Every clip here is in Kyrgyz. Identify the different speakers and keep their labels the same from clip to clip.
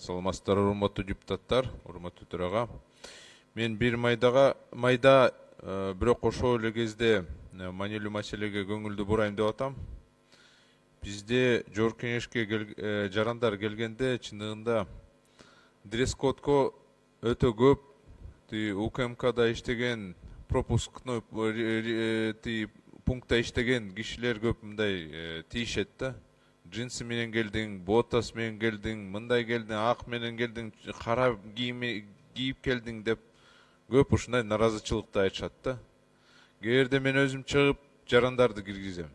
Speaker 1: Саламатсыздар, урматтуу депутаттар, урматтуу төрага. Мен бир майда бирок ошол эле кезде маанилүү маселеге көңүлдү бурайм деп атам. Бизде жогорку кеңешке жарандар келгенде чындыгында дресс-кодко өтө көп УКМКда иштеген, пропускной пунктта иштеген кишилер көп мындай тийишет да. Джинсы менен келдиң, ботас менен келдиң, мындай келдиң, ак менен келдиң, кара кийип келдиң деп көп ушундай наразычылыкты айтышат да. Кээде мен өзүм чыгып жарандарды киргизем.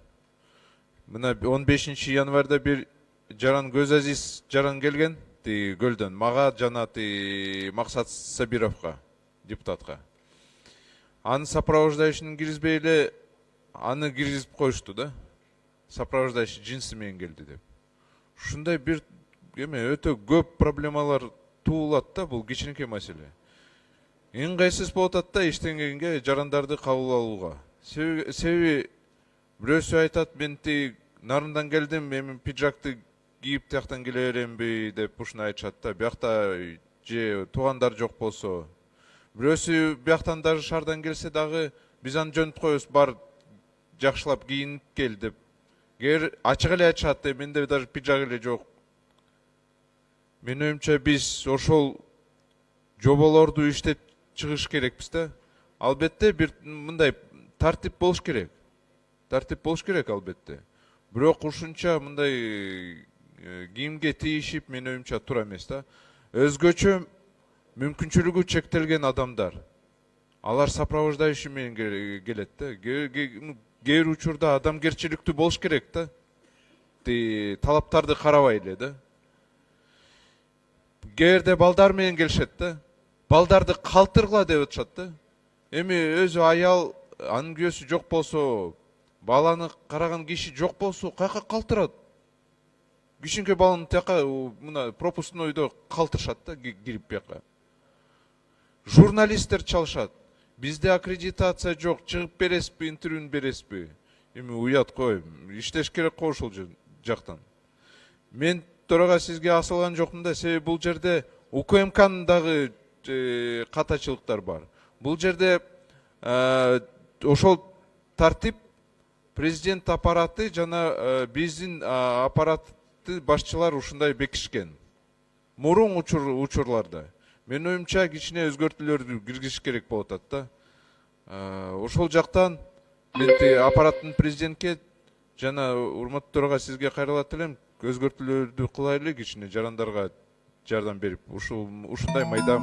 Speaker 1: Мына 15 январда бир жаран Көз Азиз жаран келген, Көлдөн, мага жана Максат Сабировго, депутатка. Аны сопровождающийни киргизбей эле аны киргизип коюшту да. Сопровождающий джинсы менен келди деп. Ушундай бир өтө көп проблемалар туулат да, бул кичинекей маселе. Ыңгайсыз болуп атат да иштегенге жарандарды кабыл алууга. Себеби бирөөсү айтат, мен нарындан келдим, эми пиджакты кийип тияктан келе беремби деп ушуну айтышат да. Биякта же туугандар жок болсо, бирөөсү бияктан даже шаардан келсе дагы биз аны жөнөтүп коебуз, бар жакшылап кийинип кел деп. Ачык эле айтышат, менде даже пиджак эле жок. Менин оюмча биз ошол жоболорду иштеп чыгыш керекпиз да. Албетте бир мындай тартип болуш керек. Тартип болуш керек албетте. Бирок ушунча мындай кийимге тийишип менин оюмча туура эмес да. Өзгөчө мүмкүнчүлүгү чектелген адамдар. Алар сопровождающий менен келет да. Кээ бир учурда адамгерчиликтүү болуш керек да. Талаптарды карабай эле да. Кээде балдар менен келишет да. Балдарды калтыргыла деп атышат да. Эми өзү аял, анын күйөөсү жок болсо, баланы караган киши жок болсо, каяка калтырат? Кичинекей баланы тияка мына пропускнойдо калтырышат да, кирип бияка. Журналисттер чалышат. Бизде аккредитация жок, чыгып бересизби, интервью бересизби? Эми уят кой, иштеш керек го ошол жактан. Мен төрага сизге асылган жокмун да, себеби бул жерде УКМКнын дагы катачылыктар бар. Бул жерде ошол тартип президент аппараты жана биздин аппараты башчылар ушундай бекишкен. Мурун учурларда. Менин оюмча кичине өзгөртүүлөрдү киргизиш керек болуп атат да. Ошол жактан мен аппараттын президентке жана урматтуу төрага сизге кайрылат элем, өзгөртүүлөрдү кылайлы, кичине жарандарга жардам берип, ушундай майда